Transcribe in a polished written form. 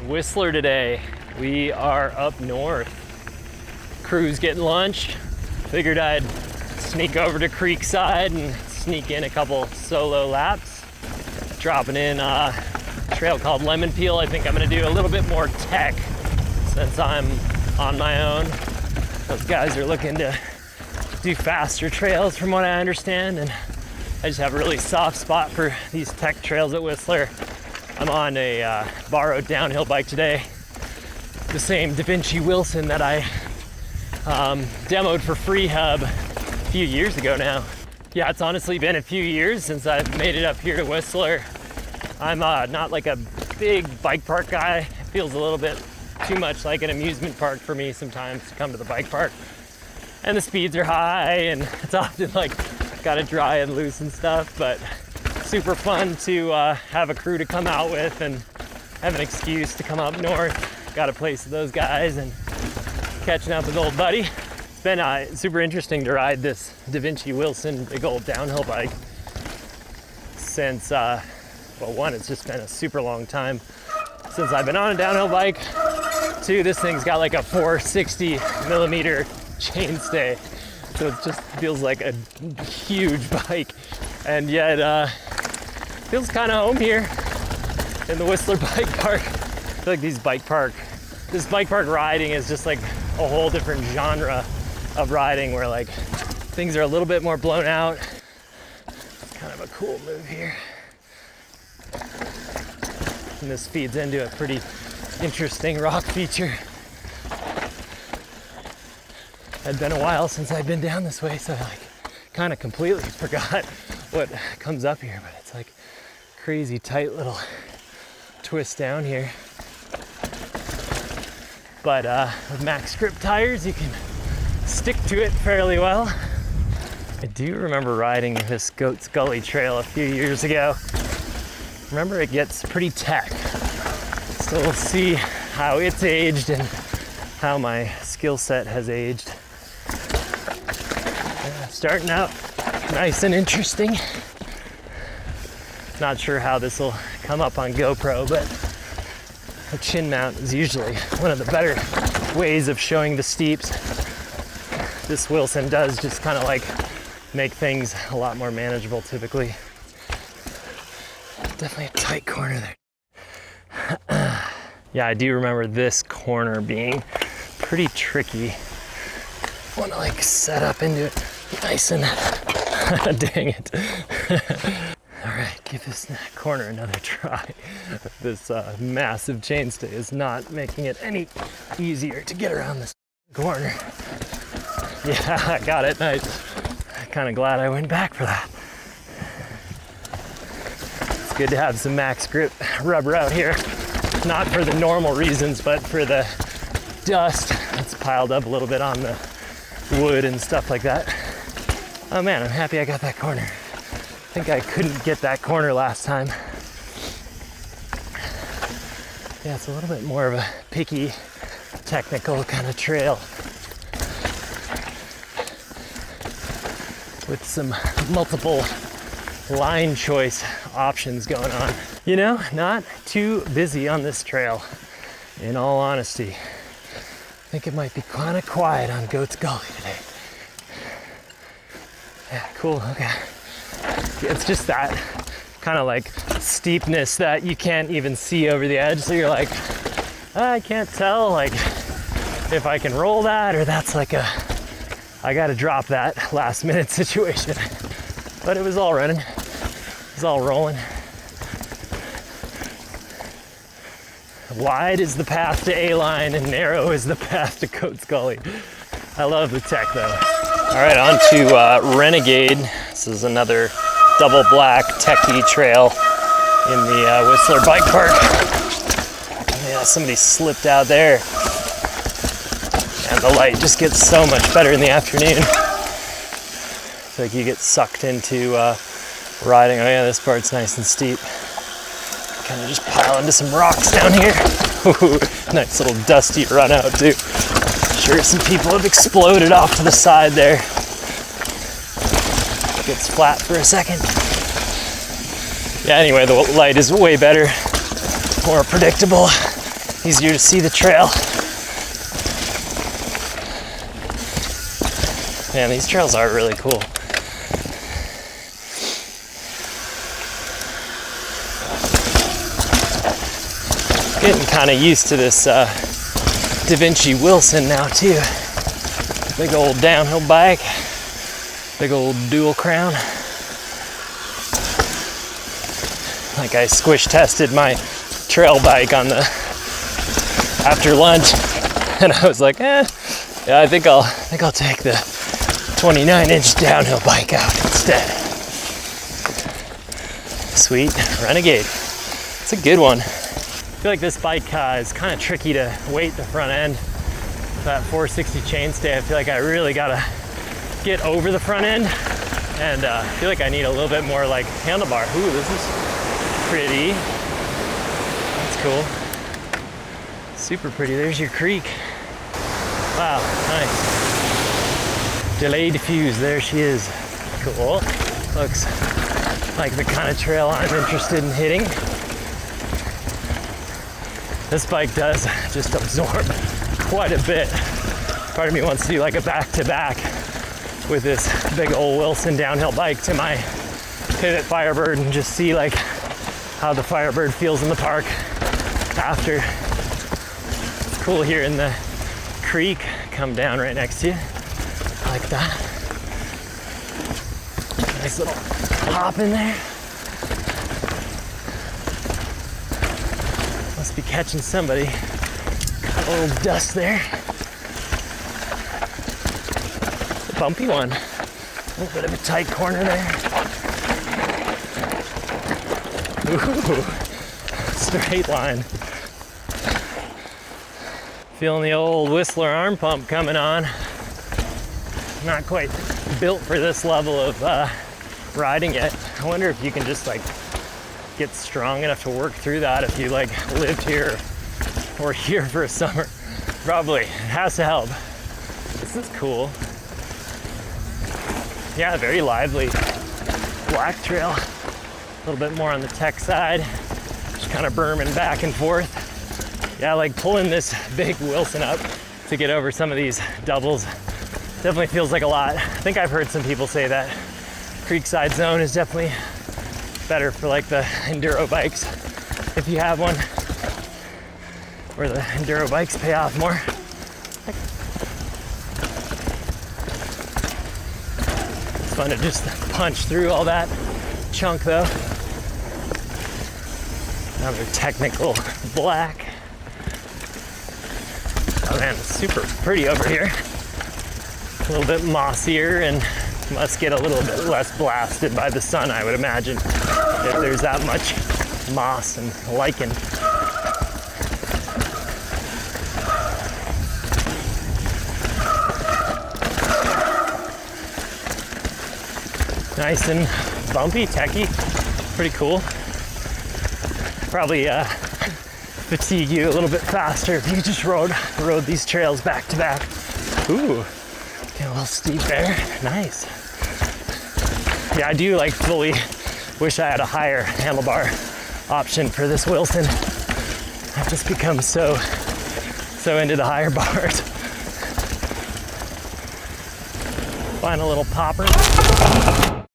Whistler today. We are up north. Crew's getting lunch. Figured I'd sneak over to Creekside and sneak in a couple solo laps. Dropping in a trail called Lemon Peel. I think I'm gonna do a little bit more tech since I'm on my own. Those guys are looking to do faster trails from what I understand, and I just have a really soft spot for these tech trails at Whistler. I'm on a borrowed downhill bike today, the same Da Vinci Wilson that I demoed for Free Hub a few years ago now. Yeah, it's honestly been a few years since I've made it up here to Whistler. I'm not like a big bike park guy. It feels a little bit too much like an amusement park for me sometimes to come to the bike park. And the speeds are high and it's often like gotta dry and loose and stuff, but super fun to have a crew to come out with and have an excuse to come up north. Got a place with those guys and catching up with old buddy. It's been super interesting to ride this Da Vinci Wilson big old downhill bike since, well, one, it's just been a super long time since I've been on a downhill bike. Two, this thing's got like a 460 millimeter chainstay, so it just feels like a huge bike, and yet feels kind of home here in the Whistler Bike Park. I feel like this bike park riding is just like a whole different genre of riding where like things are a little bit more blown out. It's kind of a cool move here. And this feeds into a pretty interesting rock feature. It's been a while since I've been down this way, so I like kind of completely forgot what comes up here, but it's like crazy tight little twist down here. But with max grip tires, you can stick to it fairly well. I do remember riding this Goat's Gully trail a few years ago. Remember, it gets pretty tech. So we'll see how it's aged and how my skill set has aged. Starting out nice and interesting. Not sure how this will come up on GoPro, but a chin mount is usually one of the better ways of showing the steeps. This Wilson does just kind of like make things a lot more manageable typically. Definitely a tight corner there. Yeah, I do remember this corner being pretty tricky. I want to like set up into it nice and dang it. All right, give this corner another try. This massive chainstay is not making it any easier to get around this corner. Yeah, I got it, nice. Kind of glad I went back for that. It's good to have some max grip rubber out here. Not for the normal reasons, but for the dust that's piled up a little bit on the wood and stuff like that. Oh man, I'm happy I got that corner. I think I couldn't get that corner last time. Yeah, it's a little bit more of a picky, technical kind of trail with some multiple line choice options going on. You know, not too busy on this trail, in all honesty. I think it might be kind of quiet on Goat's Gully today. Yeah, cool, okay. It's just that kind of like steepness that you can't even see over the edge, so you're like, I can't tell like if I can roll that or that's like a, I gotta drop that last minute situation. But it was all running, it was all rolling. Wide is the path to A-line and narrow is the path to Goat's Gully. I love the tech though. All right, on to Renegade. This is another double black techie trail in the Whistler Bike Park. Yeah, somebody slipped out there. And the light just gets so much better in the afternoon. It's like you get sucked into riding. Oh yeah, this part's nice and steep. Kind of just pile into some rocks down here. Ooh, nice little dusty run out too. Sure, some people have exploded off to the side there. Gets flat for a second. Yeah, anyway, the light is way better, more predictable. easier to see the trail. Man, these trails are really cool. Getting kind of used to this Da Vinci Wilson now too. Big old downhill bike, big old dual crown. Like I squish tested my trail bike on the after lunch, and I was like, yeah, I think I'll take the 29-inch downhill bike out instead. Sweet Renegade. It's a good one. I feel like this bike is kind of tricky to weight the front end. That 460 chainstay, I feel like I really gotta get over the front end, and I feel like I need a little bit more like handlebar. Ooh, this is pretty. That's cool. Super pretty. There's your creek. Wow, nice. Delay diffuse, there she is. Cool. Looks like the kind of trail I'm interested in hitting. This bike does just absorb quite a bit. Part of me wants to do like a back-to-back with this big old Wilson downhill bike to my Pivot Firebird and just see like how the Firebird feels in the park after. It's cool here in the creek, come down right next to you. Like that. Nice little hop in there. Must be catching somebody. Got a little dust there. A bumpy one. A little bit of a tight corner there. Ooh, straight line. Feeling the old Whistler arm pump coming on. Not quite built for this level of riding yet. I wonder if you can just like get strong enough to work through that if you like lived here or here for a summer. Probably, it has to help. This is cool. Yeah, very lively black trail. A little bit more on the tech side. Just kind of berming back and forth. Yeah, like pulling this big Wilson up to get over some of these doubles definitely feels like a lot. I think I've heard some people say that Creekside Zone is definitely better for like the enduro bikes if you have one, where the enduro bikes pay off more. It's fun to just punch through all that chunk though. Another technical black. Oh man, it's super pretty over here. A little bit mossier and must get a little bit less blasted by the sun, I would imagine, if there's that much moss and lichen. Nice and bumpy, techy, pretty cool. Probably fatigue you a little bit faster if you just rode these trails back to back. Ooh. Get a little steep there. Nice. Yeah, I do like fully wish I had a higher handlebar option for this Wilson. I've just become so into the higher bars. Find a little popper.